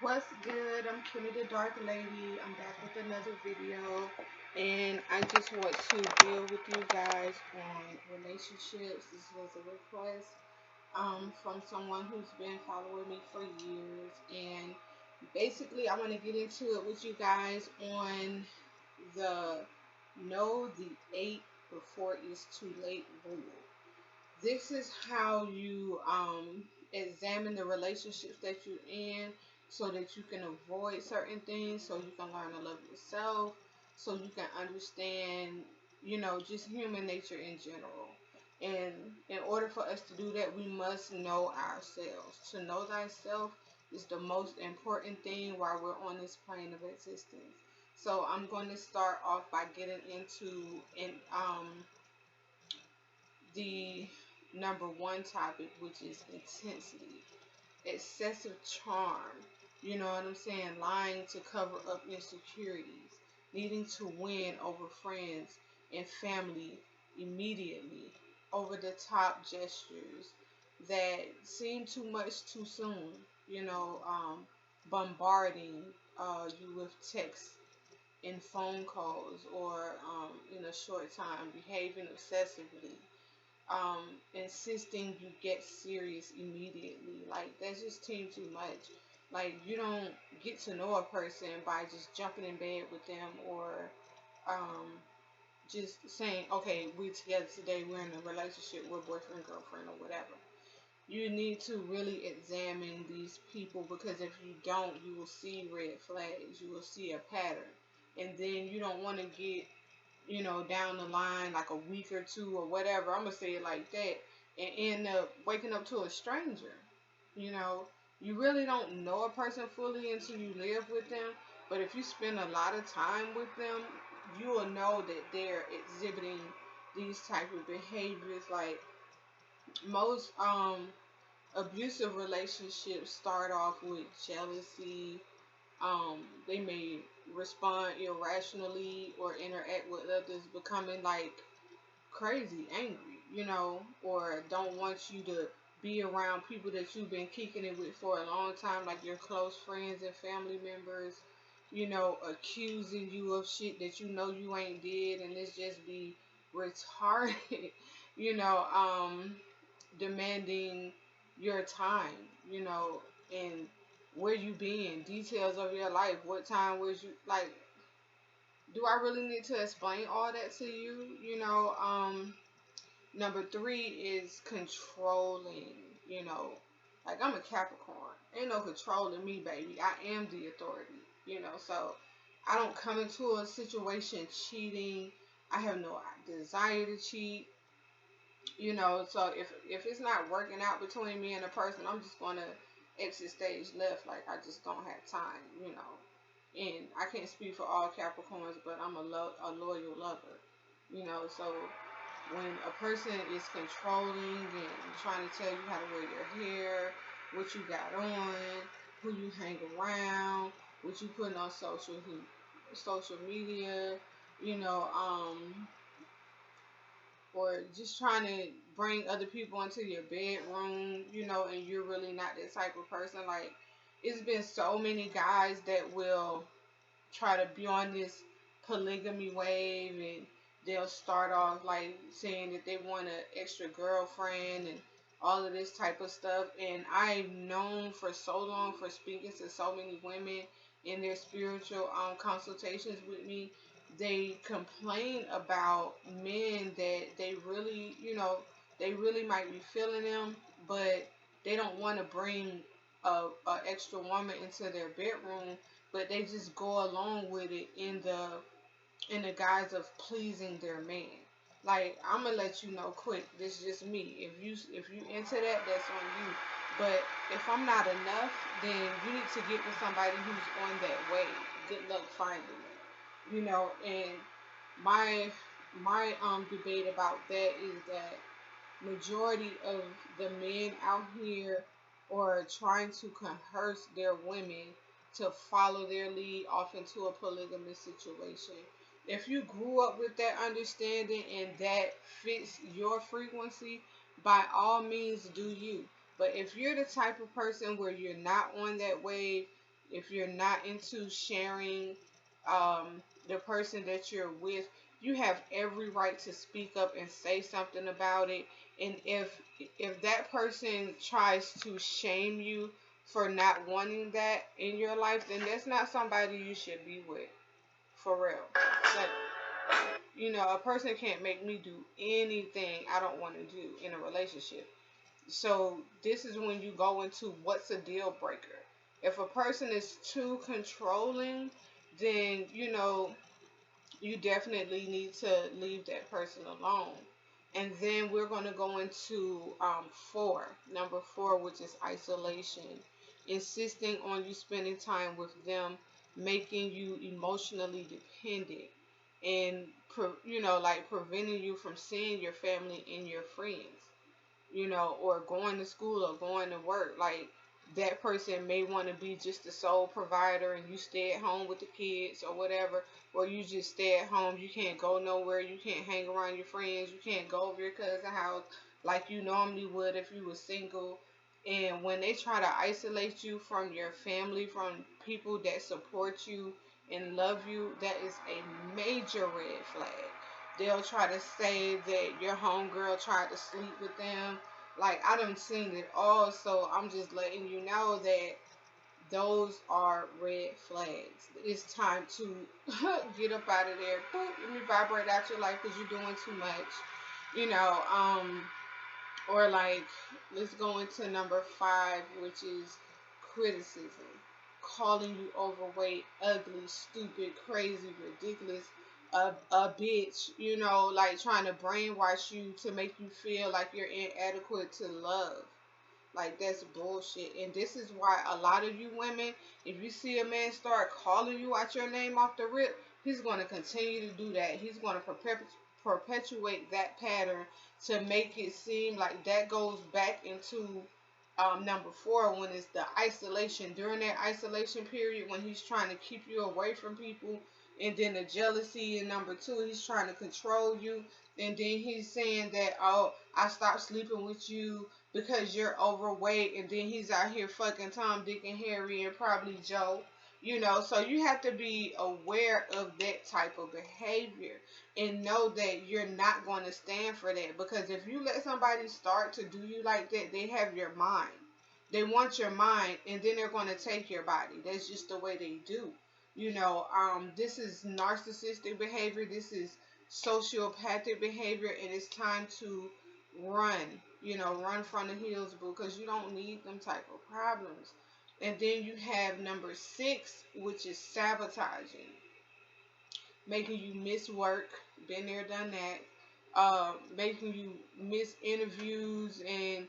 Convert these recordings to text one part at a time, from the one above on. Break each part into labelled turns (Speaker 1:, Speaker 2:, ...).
Speaker 1: What's good? I'm Kimmy the Dark Lady. I'm back with another video, and I just want to deal with you guys on relationships. This was a request from someone who's been following me for years, and basically I want to get into it with you guys on the know the eight before it's too late rule. This is how you examine the relationships that you're in so that you can avoid certain things, so you can learn to love yourself, so you can understand, just human nature in general. And in order for us to do that, we must know ourselves. To know thyself is the most important thing while we're on this plane of existence. So I'm going to start off by getting into the number one topic, which is intensity, excessive charm. You know what I'm saying? Lying to cover up insecurities, needing to win over friends and family immediately, over the top gestures that seem too much too soon. Bombarding you with texts and phone calls or in a short time, behaving obsessively, insisting you get serious immediately. Like that's just too much. Like you don't get to know a person by just jumping in bed with them or um, just saying, okay, we're together today, we're in a relationship, we're boyfriend, girlfriend, or whatever. You need to really examine these people because if you don't, you will see red flags, you will see a pattern, and then you don't want to get down the line like a week or two or whatever, I'm gonna say it like that, and end up waking up to a stranger. You know, you really don't know a person fully until you live with them, but if you spend a lot of time with them, you will know that they're exhibiting these type of behaviors. Like most abusive relationships start off with jealousy. They may respond irrationally or interact with others, becoming like crazy, angry, or don't want you to be around people that you've been kicking it with for a long time, like your close friends and family members, accusing you of shit that you ain't did, and this just be retarded, you know, um, demanding your time, and where you been, details of your life, what time was you like. Do I really need to explain all that to you? Number three is controlling, you know. Like I'm a Capricorn. Ain't no controlling me, baby. I am the authority, so I don't come into a situation cheating. I have no desire to cheat, so if it's not working out between me and a person, I'm just gonna exit stage left. Like I just don't have time, and I can't speak for all Capricorns, but I'm a loyal lover, so when a person is controlling and trying to tell you how to wear your hair, what you got on, who you hang around, what you putting on social media, you know, or just trying to bring other people into your bedroom, and you're really not that type of person. Like it's been so many guys that will try to be on this polygamy wave, and they'll start off like saying that they want an extra girlfriend and all of this type of stuff. And I've known for so long, for speaking to so many women in their spiritual consultations with me, they complain about men that they really might be feeling them, but they don't want to bring a extra woman into their bedroom, but they just go along with it in the guise of pleasing their man. Like I'm gonna let you know quick, this is just me. If you into that, that's on you. But if I'm not enough, then you need to get with somebody who's on that way. Good luck finding it. And my debate about that is that majority of the men out here are trying to coerce their women to follow their lead off into a polygamous situation. If you grew up with that understanding and that fits your frequency, by all means do you. But if you're the type of person where you're not on that wave, If you're not into sharing the person that you're with, you have every right to speak up and say something about it. And if that person tries to shame you for not wanting that in your life, then that's not somebody you should be with. For real. Like, a person can't make me do anything I don't want to do in a relationship. So this is when you go into what's a deal breaker. If a person is too controlling, then you definitely need to leave that person alone. And then we're going to go into number four, which is isolation. Insisting on you spending time with them, making you emotionally dependent, and like preventing you from seeing your family and your friends, or going to school or going to work. Like, that person may want to be just the sole provider and you stay at home with the kids or whatever, or you just stay at home. You can't go nowhere. You can't hang around your friends. You can't go over your cousin's house like you normally would if you were single. And when they try to isolate you from your family, from people that support you and love you, that is a major red flag. They'll try to say that your homegirl tried to sleep with them. Like, I done seen it all, so I'm just letting you know that those are red flags. It's time to get up out of there. Boop, let me vibrate out your life because you're doing too much. You know, um, or like, let's go into number five, which is criticism. Calling you overweight, ugly, stupid, crazy, ridiculous, a bitch, like trying to brainwash you to make you feel like you're inadequate to love. Like, that's bullshit. And this is why a lot of you women, if you see a man start calling you out your name off the rip, he's going to continue to do that. He's going to perpetuate that pattern to make it seem like that goes back into number four, when it's the isolation. During that isolation period, when he's trying to keep you away from people, and then the jealousy in number two, he's trying to control you, and then he's saying that, oh, I stopped sleeping with you because you're overweight, and then he's out here fucking Tom, Dick, and Harry, and probably Joe. So you have to be aware of that type of behavior and know that you're not going to stand for that. Because if you let somebody start to do you like that, they have your mind. They want your mind, and then they're going to take your body. That's just the way they do. This is narcissistic behavior. This is sociopathic behavior, and it's time to run. Run from the hills, boo, because you don't need them type of problems. And then you have number six, which is sabotaging, making you miss work. Been there, done that. Making you miss interviews, and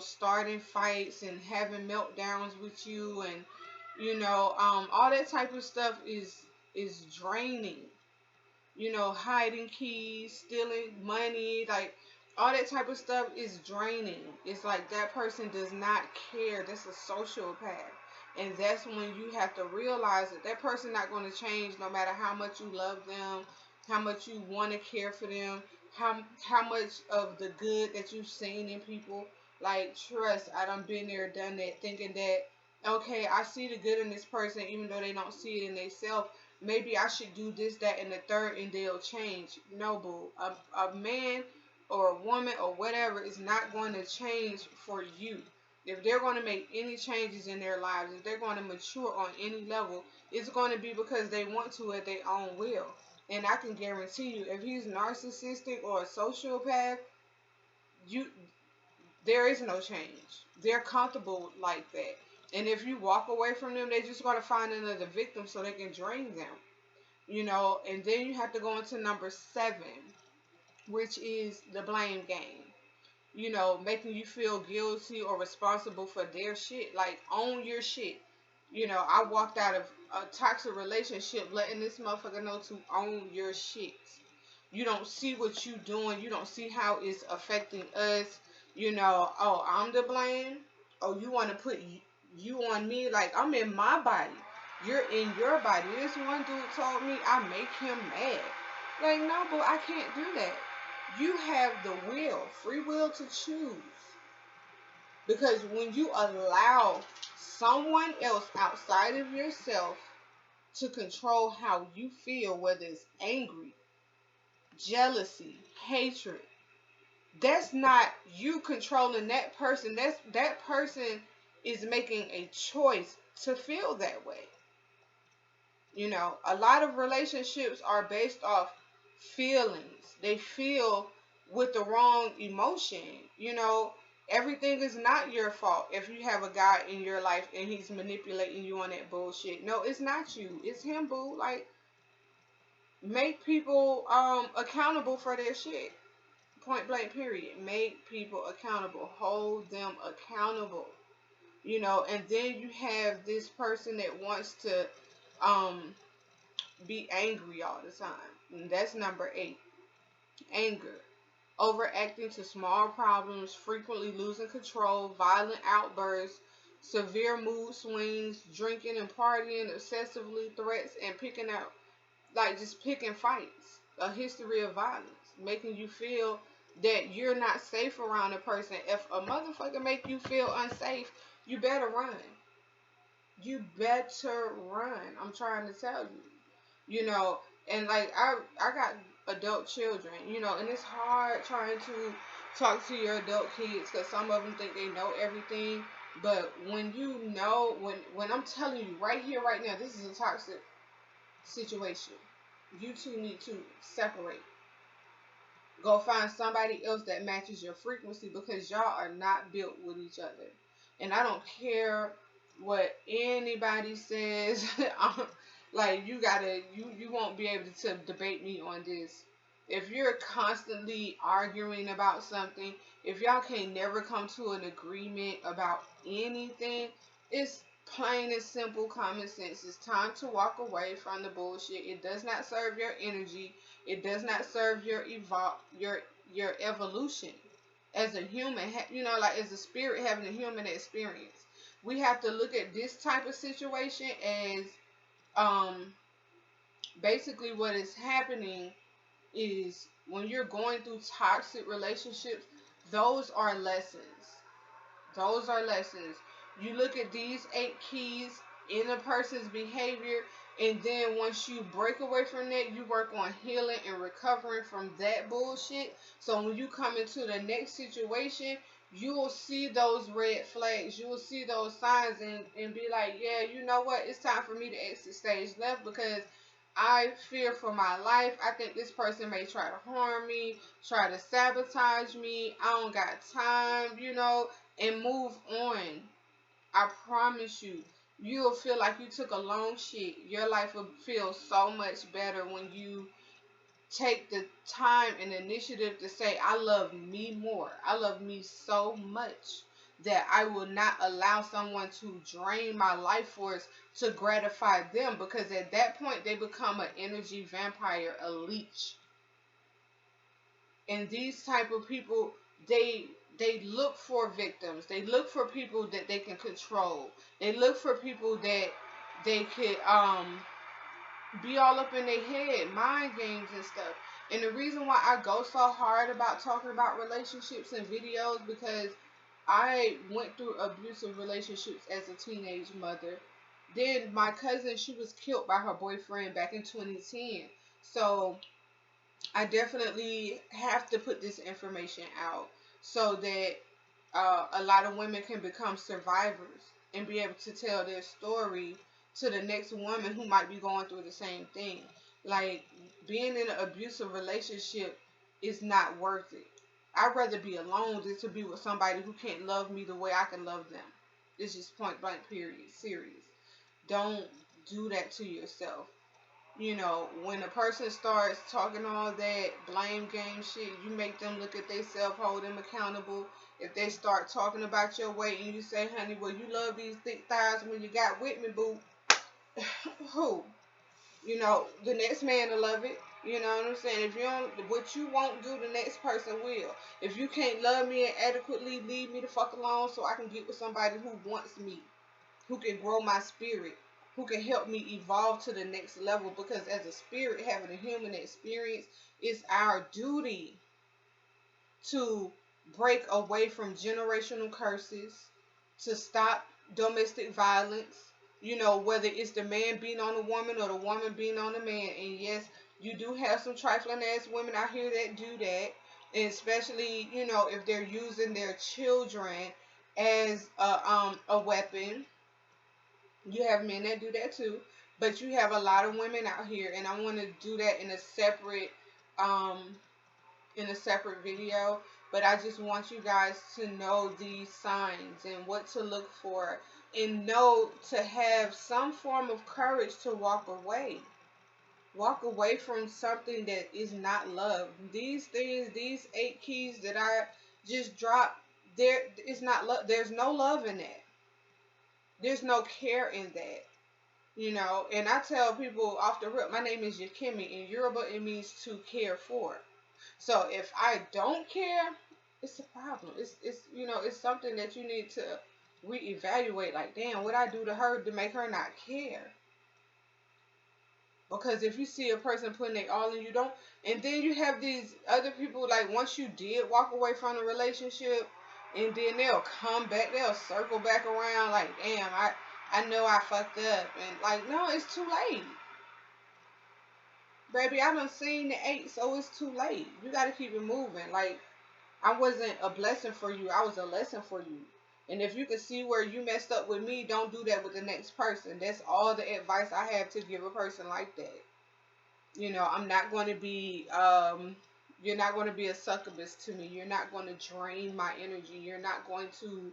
Speaker 1: starting fights and having meltdowns with you, and all that type of stuff is draining. Hiding keys, stealing money, like all that type of stuff is draining. It's like that person does not care. That's a sociopath. And that's when you have to realize that that person not going to change no matter how much you love them, how much you want to care for them, how much of the good that you've seen in people. Like, trust, I done been there, done that, thinking that, okay, I see the good in this person even though they don't see it in themselves. Maybe I should do this, that, and the third, and they'll change. No, boo. A man or a woman or whatever is not going to change for you. If they're going to make any changes in their lives, if they're going to mature on any level, it's going to be because they want to at their own will. And I can guarantee you, if he's narcissistic or a sociopath, you there is no change. They're comfortable like that. And if you walk away from them, they're just going to find another victim so they can drain them. And then you have to go into number seven, which is the blame game. Making you feel guilty or responsible for their shit. Like, own your shit. I walked out of a toxic relationship letting this motherfucker know to own your shit. You don't see what you doing. You don't see how it's affecting us. Oh, I'm to blame. Oh, you want to put you on me? Like, I'm in my body. You're in your body. This one dude told me I make him mad. Like, no, but I can't do that. You have the free will to choose. Because when you allow someone else outside of yourself to control how you feel, whether it's angry, jealousy, hatred, that's not you controlling that person. That person is making a choice to feel that way. A lot of relationships are based off feelings. They feel with the wrong emotion. Everything is not your fault if you have a guy in your life and he's manipulating you on that bullshit. No, it's not you. It's him, boo. Like, make people accountable for their shit. Point blank, period. Make people accountable. Hold them accountable. And then you have this person that wants to um be angry all the time. And that's number 8. Anger. Overacting to small problems, frequently losing control, violent outbursts, severe mood swings, drinking and partying excessively, threats, and picking out, like, just picking fights. A history of violence, making you feel that you're not safe around a person. If a motherfucker make you feel unsafe, you better run. You better run. I'm trying to tell you. And like I got adult children, and it's hard trying to talk to your adult kids because some of them think they know everything. But when when I'm telling you right here, right now, this is a toxic situation. You two need to separate. Go find somebody else that matches your frequency because y'all are not built with each other. And I don't care what anybody says. Like, you won't be able to debate me on this. If you're constantly arguing about something, if y'all can never come to an agreement about anything, it's plain and simple common sense. It's time to walk away from the bullshit. It does not serve your energy. It does not serve your evolution as a human. Like, as a spirit having a human experience. We have to look at this type of situation as basically what is happening is when you're going through toxic relationships, those are lessons. Those are lessons. You look at these 8 keys in a person's behavior, and then once you break away from that, you work on healing and recovering from that bullshit. So when you come into the next situation, you will see those red flags. You will see those signs and be like, yeah, you know what? It's time for me to exit stage left because I fear for my life. I think this person may try to harm me, try to sabotage me. I don't got time, and move on. I promise you, you'll feel like you took a long shit. Your life will feel so much better when you take the time and initiative to say, I love me more. I love me so much that I will not allow someone to drain my life force to gratify them, because at that point they become an energy vampire, a leech. And these type of people, they look for victims. They look for people that they can control. They look for people that they could be all up in their head, mind games and stuff. And the reason why I go so hard about talking about relationships and videos, because I went through abusive relationships as a teenage mother. Then my cousin, she was killed by her boyfriend back in 2010. So I definitely have to put this information out so that a lot of women can become survivors and be able to tell their story to the next woman who might be going through the same thing. Like, being in an abusive relationship is not worth it. I'd rather be alone than to be with somebody who can't love me the way I can love them. It's just point blank, period. Serious. Don't do that to yourself. When a person starts talking all that blame game shit, you make them look at themselves, hold them accountable. If they start talking about your weight and you say, honey, well, you love these thick thighs when you got with me, boo. Who? The next man will love it. You know what I'm saying? If you don't, what you won't do, the next person will. If you can't love me and adequately, leave me the fuck alone so I can get with somebody who wants me, who can grow my spirit, who can help me evolve to the next level. Because as a spirit having a human experience, it's our duty to break away from generational curses, to stop domestic violence, you know, whether it's the man beating on the woman or the woman beating on the man. And yes, you do have some trifling ass women out here that do that, and especially, you know, if they're using their children as a weapon. You have men that do that too, but you have a lot of women out here, and I want to do that um in a separate video. But I just want you guys to know these signs and what to look for, and know to have some form of courage to walk away. Walk away from something that is not love. These things, these 8 keys that I just dropped, there is not love. There's no love in that. There's no care in that. You know, and I tell people off the rip, my name is Yakemi. In Yoruba, it means to care for. So if I don't care, it's a problem. It's you know, it's something that you need to reevaluate. Like, damn, what I do to her to make her not care? Because if you see a person putting it all in, you don't. And then you have these other people, like, once you did walk away from the relationship, and then they'll come back, they'll circle back around, like, damn, I know I fucked up. And, like, no, it's too late. Baby, I done seen the 8, so it's too late. You got to keep it moving. Like, I wasn't a blessing for you. I was a lesson for you. And if you can see where you messed up with me, don't do that with the next person. That's all the advice I have to give a person like that. You know, I'm not going to be, you're not going to be a succubus to me. You're not going to drain my energy. You're not going to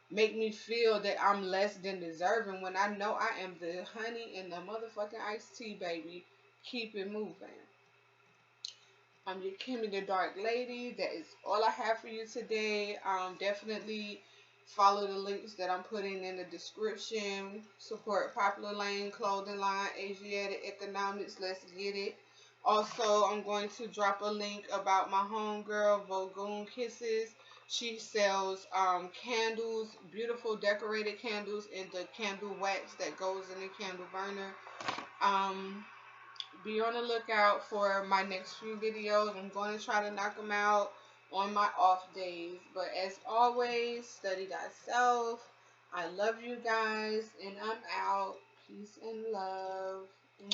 Speaker 1: make me feel that I'm less than deserving when I know I am the honey and the motherfucking iced tea, baby. Keep it moving. I'm your Kimmy the Dark Lady. That is all I have for you today. Definitely follow the links that I'm putting in the description. Support Popular Lane Clothing Line, Asiatic Economics. Let's get it. Also, I'm going to drop a link about my homegirl, Vogoon Kisses. She sells candles, beautiful decorated candles, and the candle wax that goes in the candle burner. Um, be on the lookout for my next few videos. I'm going to try to knock them out on my off days. But as always, study thyself. I love you guys, and I'm out. Peace and love.